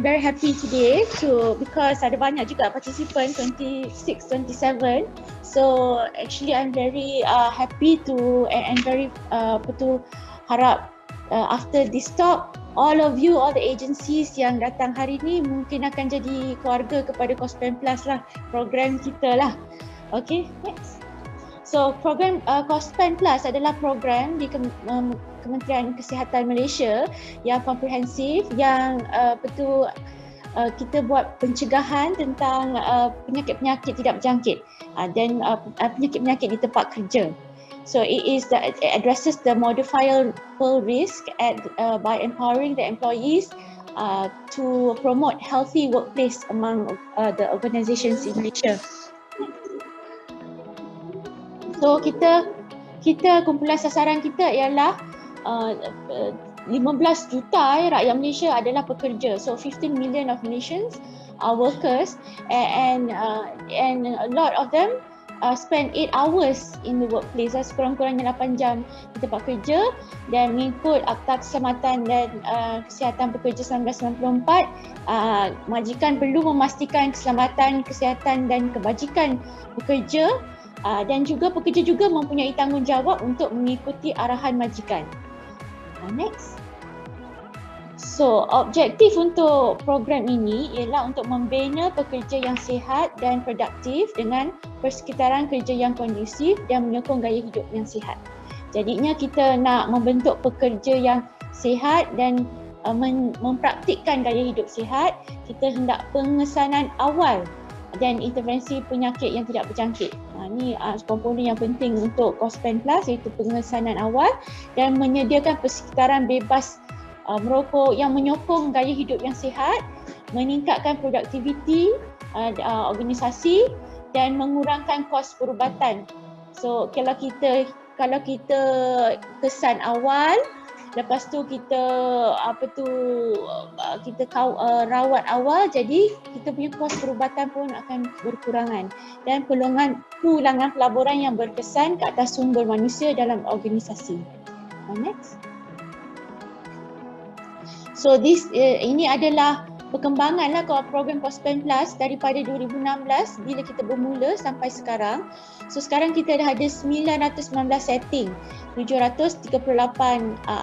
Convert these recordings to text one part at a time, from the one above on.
very happy today because ada banyak juga participant 26, 27. So actually I'm very happy to and very harap after this talk all of you, all the agencies yang datang hari ni mungkin akan jadi keluarga kepada Cospen Plus lah, program kita lah. Okay, next. So program Cospen Plus adalah program di Kementerian Kesihatan Malaysia yang komprehensif, yang kita buat pencegahan tentang penyakit-penyakit tidak berjangkit dan penyakit-penyakit di tempat kerja. So it addresses the modifiable risk by empowering the employees to promote healthy workplace among the organisations in Malaysia. So kita kumpulan sasaran kita ialah 15 juta rakyat Malaysia adalah pekerja. So 15 million of Malaysians are workers and a lot of them spend 8 hours in the workplace, sekurang-kurangnya 8 jam di tempat kerja. Dan mengikut Akta Keselamatan dan Kesihatan Pekerja 1994, majikan perlu memastikan keselamatan, kesihatan dan kebajikan pekerja, dan juga pekerja juga mempunyai tanggungjawab untuk mengikuti arahan majikan. Next. So, objektif untuk program ini ialah untuk membina pekerja yang sihat dan produktif dengan persekitaran kerja yang kondusif dan menyokong gaya hidup yang sihat. Jadinya kita nak membentuk pekerja yang sihat dan mempraktikkan gaya hidup sihat, kita hendak pengesanan awal dan intervensi penyakit yang tidak berjangkit. Ini komponen yang penting untuk Cospen Plus, iaitu pengesanan awal dan menyediakan persekitaran bebas merokok yang menyokong gaya hidup yang sihat, meningkatkan produktiviti organisasi dan mengurangkan kos perubatan. So kalau kita kesan awal, lepas tu kita rawat awal, jadi kita punya kos perubatan pun akan berkurangan, dan pulangan pelaburan yang berkesan ke atas sumber manusia dalam organisasi. Next. So ini adalah perkembangan lah program Cospen Plus daripada 2016 bila kita bermula sampai sekarang. So sekarang kita dah ada 919 setting, 738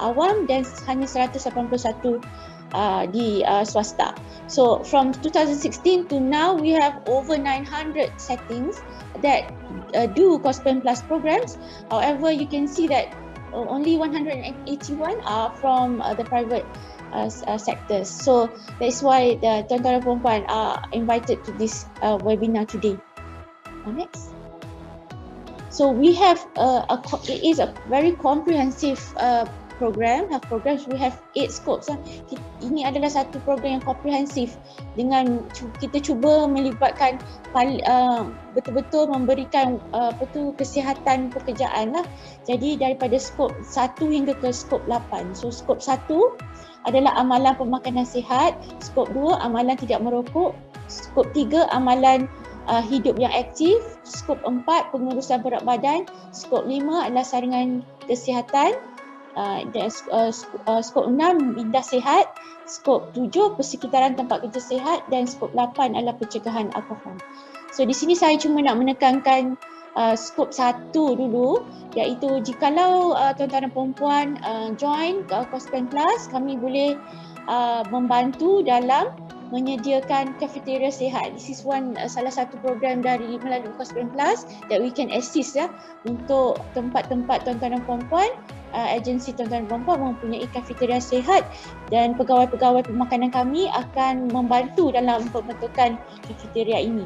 awam dan hanya 181 di swasta. So from 2016 to now we have over 900 settings that do Cospen Plus programs. However, you can see that only 181 are from the private sectors. So that's why the tuan-tuan dan puan-puan are invited to this webinar today. Next. So we have it is a very comprehensive program. We have 8 scopes. Ini adalah satu program yang komprehensif dengan kita cuba melibatkan betul-betul memberikan kesihatan pekerjaan lah. Jadi daripada skop 1 hingga ke skop 8. So skop 1 adalah amalan pemakanan sihat, skop 2 amalan tidak merokok, skop 3 amalan hidup yang aktif, skop 4 pengurusan berat badan, skop 5 adalah saringan kesihatan, dan skop 6 minda sihat, skop 7 persekitaran tempat kerja sihat, dan skop 8 adalah pencegahan alkohol. So di sini saya cuma nak menekankan skop 1 dulu, iaitu jikalau tuan-tuan dan puan-puan join Cospen Plus, kami boleh membantu dalam menyediakan kafeteria sihat. This is salah satu program melalui Cospen Plus that we can assist untuk tempat-tempat tuan-tuan dan puan-puan, agensi tuan-tuan dan puan-puan mempunyai kafeteria sihat, dan pegawai-pegawai pemakanan kami akan membantu dalam pembentukan kafeteria ini.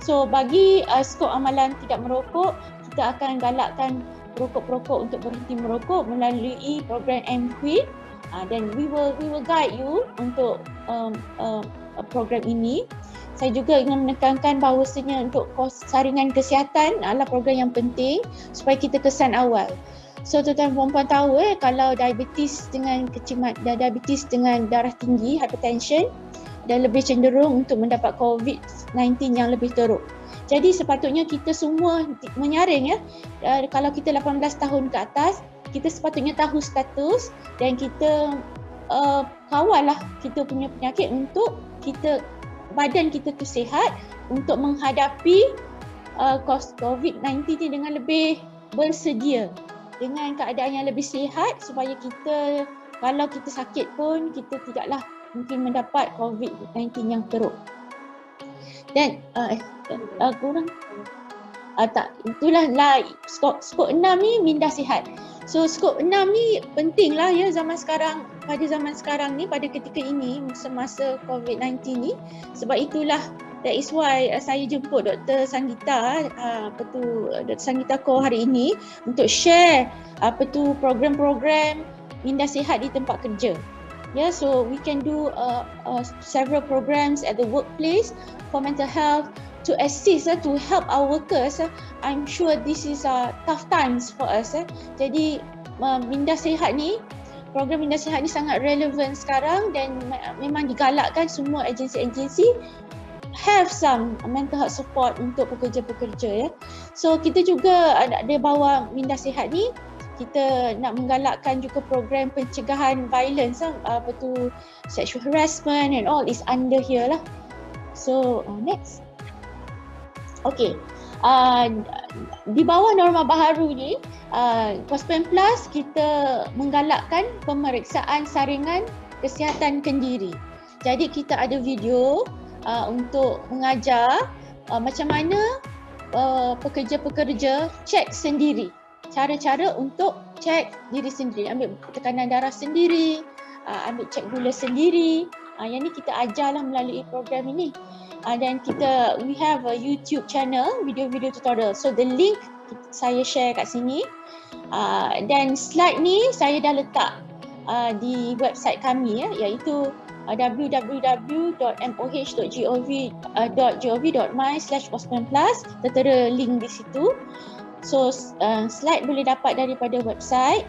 So bagi skop amalan tidak merokok, kita akan galakkan perokok-perokok untuk berhenti merokok melalui program MQueen, dan we will guide you untuk program ini. Saya juga ingin menekankan bahawasanya untuk saringan kesihatan adalah program yang penting supaya kita kesan awal. So tuan-tuan perempuan tahu kalau diabetes dengan darah tinggi, hypertension, dan lebih cenderung untuk mendapat COVID-19 yang lebih teruk. Jadi sepatutnya kita semua menyaring kalau kita 18 tahun ke atas, kita sepatutnya tahu status dan kita kawal lah kita punya penyakit untuk badan kita tu sihat untuk menghadapi COVID-19 ni dengan lebih bersedia, dengan keadaan yang lebih sihat, supaya kita kalau kita sakit pun kita tidaklah mungkin mendapat COVID-19 yang teruk. Dan kurang tak, itulah skop 6 ni minda sihat. So skop 6 ni penting lah ya pada zaman sekarang ni, pada ketika ini semasa COVID-19 ni. Sebab itulah, that is why saya jemput Dr. Sanggita, Dr. Sanggita Ko hari ini untuk share program-program minda sihat di tempat kerja. Yeah, so we can do several programs at the workplace for mental health to assist, to help our workers. I'm sure this is tough times for us. Jadi minda sihat ni, program minda sihat ni sangat relevan sekarang dan memang digalakkan semua agensi-agensi have some mental health support untuk pekerja-pekerja ya. So kita juga ada bawa minda sihat ni, kita nak menggalakkan juga program pencegahan violence, sexual harassment and all is under here lah. So next. Okay, di bawah norma baharu ni, Kospen Plus kita menggalakkan pemeriksaan saringan kesihatan kendiri. Jadi kita ada video untuk mengajar macam mana pekerja-pekerja cek sendiri. Cara-cara untuk cek diri sendiri, ambil tekanan darah sendiri, ambil cek gula sendiri. Yang ni kita ajarlah melalui program ini. Dan we have a YouTube channel, video-video tutorial. So the link saya share kat sini. Dan slide ni saya dah letak di website kami ya, iaitu www.moh.gov.my/kospenplus. Tertera link di situ. So slide boleh dapat daripada website,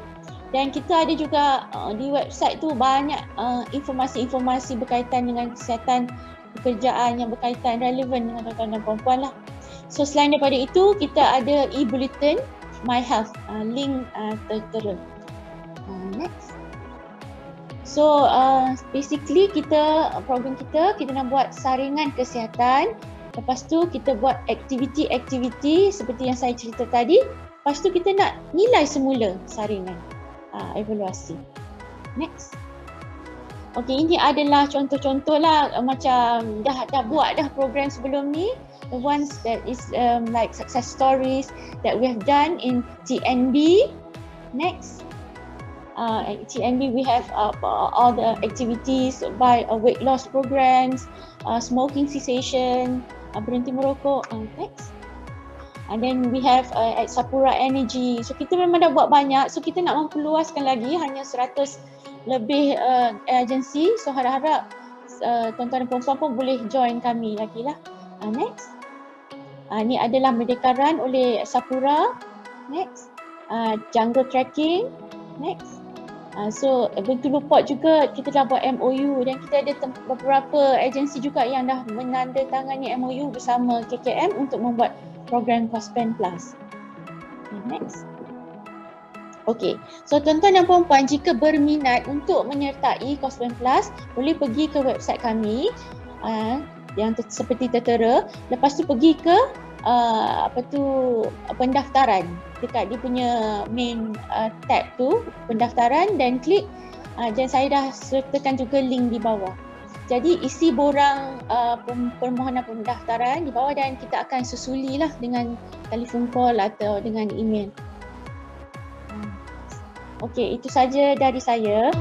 dan kita ada juga di website tu banyak informasi-informasi berkaitan dengan kesihatan pekerjaan yang berkaitan relevan dengan tuan-tuan dan puan-puan lah. So selain daripada itu, kita ada e-bulletin My Health, link tertera. Next. So basically program kita nak buat saringan kesihatan. Lepas tu kita buat aktiviti-aktiviti seperti yang saya cerita tadi. Lepas tu kita nak nilai semula saringan, evaluasi. Next. Okay, ini adalah contoh-contoh lah, macam dah buat dah program sebelum ni. The ones that is like success stories that we have done in TNB. Next. TNB we have all the activities by weight loss programs, smoking cessation, berhenti merokok. Next. And then we have at Sapura Energy. So kita memang dah buat banyak. So kita nak memperluaskan lagi, hanya 100 lebih agensi. So harap-harap tuan-tuan dan puan-puan pun boleh join kami lagi lah. Next. Ni adalah Merdeka Run oleh Sapura. Next. Jungle Trekking. Next. So Bengkulu Port juga kita dah buat MOU, dan kita ada beberapa agensi juga yang dah menandatangani MOU bersama KKM untuk membuat program Kospen Plus. Next. Okay, so tuan-tuan dan puan-puan, jika berminat untuk menyertai Kospen Plus, boleh pergi ke website kami yang seperti tertera. Lepas tu pergi ke pendaftaran, dekat dia punya main tab tu, pendaftaran, dan klik, dan saya dah sertakan juga link di bawah. Jadi isi borang permohonan pendaftaran di bawah, dan kita akan susulilah dengan telefon call atau dengan email. Okey, itu saja dari saya.